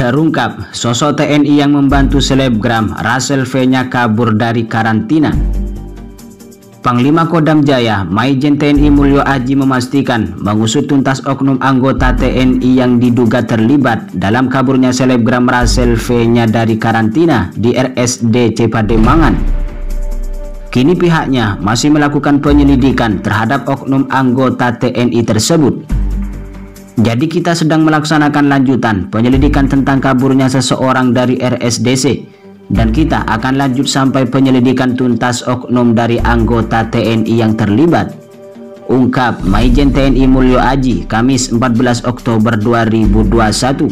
Terungkap sosok TNI yang membantu selebgram Russell V-nya kabur dari karantina. Panglima Kodam Jaya Maijen TNI Mulyo Aji memastikan mengusut tuntas oknum anggota TNI yang diduga terlibat dalam kaburnya selebgram Russell V-nya dari karantina di RSDC Pademangan. Kini pihaknya masih melakukan penyelidikan terhadap oknum anggota TNI tersebut. Jadi kita sedang melaksanakan lanjutan penyelidikan tentang kaburnya seseorang dari RSDC, dan kita akan lanjut sampai penyelidikan tuntas oknum dari anggota TNI yang terlibat, ungkap Maijen TNI Mulyo Aji Kamis 14 Oktober 2021.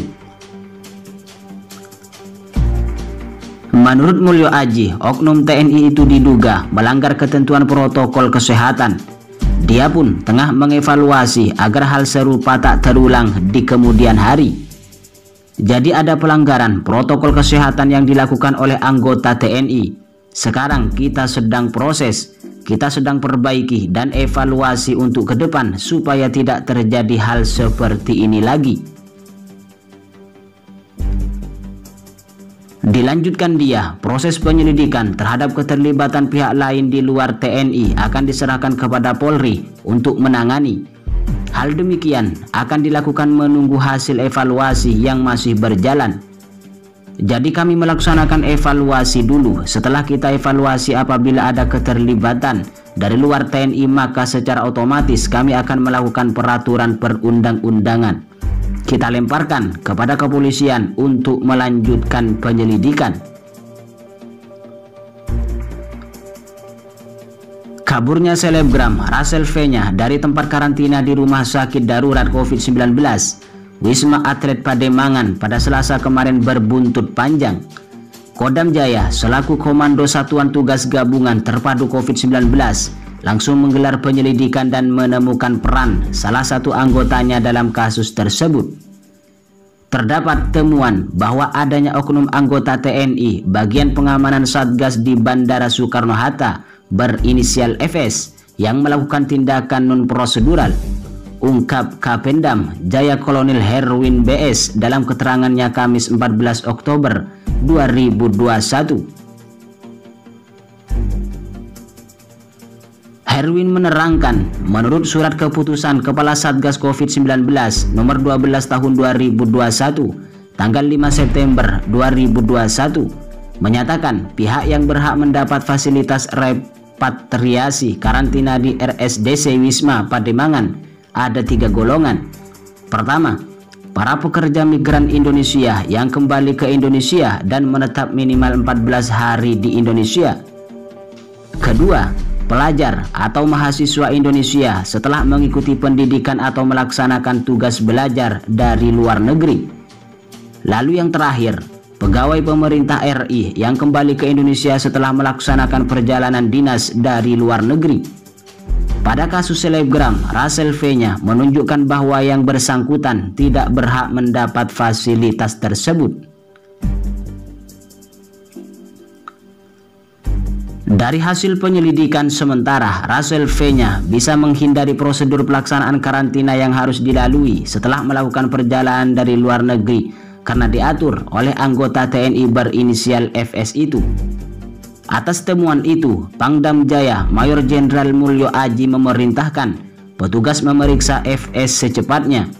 Menurut Mulyo Aji, oknum TNI itu diduga melanggar ketentuan protokol kesehatan. Dia pun tengah mengevaluasi agar hal serupa tak terulang di kemudian hari. Jadi ada pelanggaran protokol kesehatan yang dilakukan oleh anggota TNI. Sekarang kita sedang proses, kita sedang perbaiki dan evaluasi untuk ke depan supaya tidak terjadi hal seperti ini lagi. Dilanjutkan dia, proses penyelidikan terhadap keterlibatan pihak lain di luar TNI akan diserahkan kepada Polri untuk menangani. Hal demikian akan dilakukan menunggu hasil evaluasi yang masih berjalan. Jadi kami melaksanakan evaluasi dulu. Setelah kita evaluasi apabila ada keterlibatan dari luar TNI, maka secara otomatis kami akan melakukan peraturan perundang-undangan. Kita lemparkan kepada kepolisian untuk melanjutkan penyelidikan. Kaburnya selebgram Russell V-nya dari tempat karantina di Rumah Sakit Darurat COVID-19 Wisma Atlet Pademangan pada Selasa kemarin berbuntut panjang. Kodam Jaya selaku Komando Satuan Tugas Gabungan Terpadu COVID-19 langsung menggelar penyelidikan dan menemukan peran salah satu anggotanya dalam kasus tersebut. Terdapat temuan bahwa adanya oknum anggota TNI bagian pengamanan Satgas di Bandara Soekarno-Hatta berinisial FS yang melakukan tindakan non-prosedural, ungkap Kapendam Jaya Kolonel Herwin BS dalam keterangannya Kamis 14 Oktober 2021. Herwin menerangkan, menurut surat keputusan Kepala Satgas COVID-19 nomor 12 tahun 2021 tanggal 5 September 2021 menyatakan pihak yang berhak mendapat fasilitas repatriasi karantina di RSDC Wisma Pademangan ada 3 golongan. Pertama, para pekerja migran Indonesia yang kembali ke Indonesia dan menetap minimal 14 hari di Indonesia. Kedua, pelajar atau mahasiswa Indonesia setelah mengikuti pendidikan atau melaksanakan tugas belajar dari luar negeri. Lalu yang terakhir, pegawai pemerintah RI yang kembali ke Indonesia setelah melaksanakan perjalanan dinas dari luar negeri. Pada kasus selebgram Russell V-nya menunjukkan bahwa yang bersangkutan tidak berhak mendapat fasilitas tersebut. Dari hasil penyelidikan sementara, Russell V-nya bisa menghindari prosedur pelaksanaan karantina yang harus dilalui setelah melakukan perjalanan dari luar negeri karena diatur oleh anggota TNI berinisial FS itu. Atas temuan itu, Pangdam Jaya Mayor Jenderal Mulyo Aji memerintahkan petugas memeriksa FS secepatnya.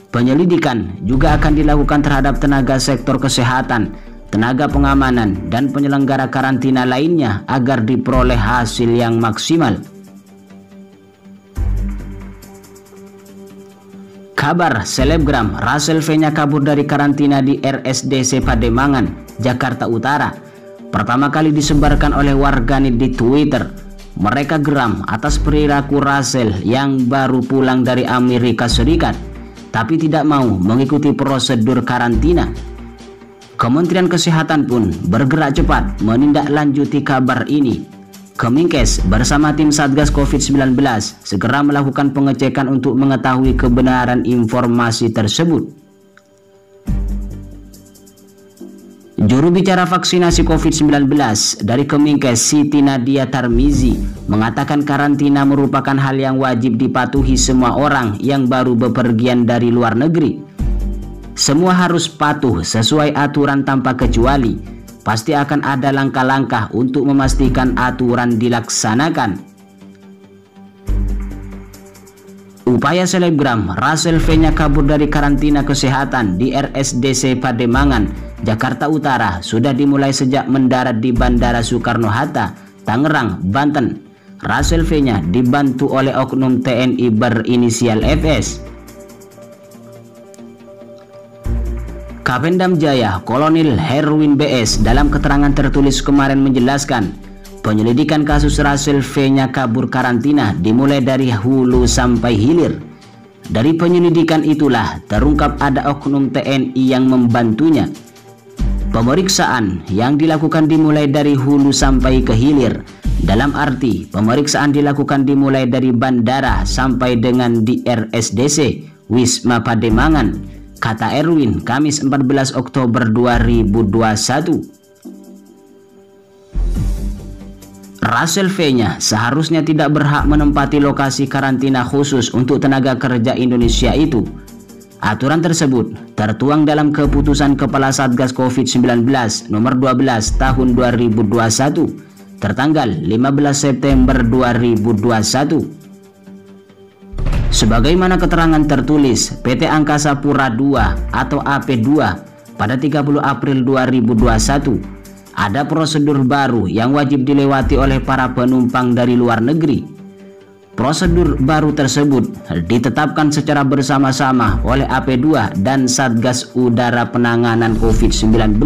Penyelidikan juga akan dilakukan terhadap tenaga sektor kesehatan, tenaga pengamanan, dan penyelenggara karantina lainnya agar diperoleh hasil yang maksimal. Kabar selebgram Russell V-nya kabur dari karantina di RSDC Pademangan, Jakarta Utara pertama kali disebarkan oleh warganet di Twitter. Mereka geram atas perilaku Russell yang baru pulang dari Amerika Serikat tapi tidak mau mengikuti prosedur karantina. Kementerian Kesehatan pun bergerak cepat menindaklanjuti kabar ini. Kemenkes bersama tim Satgas COVID-19 segera melakukan pengecekan untuk mengetahui kebenaran informasi tersebut. Juru bicara vaksinasi COVID-19 dari Kemenkes Siti Nadia Tarmizi mengatakan karantina merupakan hal yang wajib dipatuhi semua orang yang baru bepergian dari luar negeri. Semua harus patuh sesuai aturan tanpa kecuali. Pasti akan ada langkah-langkah untuk memastikan aturan dilaksanakan. Upaya selebgram Russell V-nya kabur dari karantina kesehatan di RSDC Pademangan, Jakarta Utara sudah dimulai sejak mendarat di Bandara Soekarno-Hatta, Tangerang, Banten. Russell V-nya dibantu oleh oknum TNI berinisial FS. Kapendam Jaya Kolonel Herwin BS dalam keterangan tertulis kemarin menjelaskan, penyelidikan kasus Russell V-nya kabur karantina dimulai dari hulu sampai hilir. Dari penyelidikan itulah terungkap ada oknum TNI yang membantunya. Pemeriksaan yang dilakukan dimulai dari hulu sampai ke hilir. Dalam arti, pemeriksaan dilakukan dimulai dari bandara sampai dengan di RSDC Wisma Pademangan, kata Erwin Kamis 14 Oktober 2021. Russell V-nya seharusnya tidak berhak menempati lokasi karantina khusus untuk tenaga kerja Indonesia itu. Aturan tersebut tertuang dalam keputusan Kepala Satgas COVID-19 nomor 12 tahun 2021 tertanggal 15 September 2021. Sebagaimana keterangan tertulis PT Angkasa Pura II atau AP2 pada 30 April 2021, ada prosedur baru yang wajib dilewati oleh para penumpang dari luar negeri. Prosedur baru tersebut ditetapkan secara bersama-sama oleh AP2 dan Satgas Udara Penanganan COVID-19.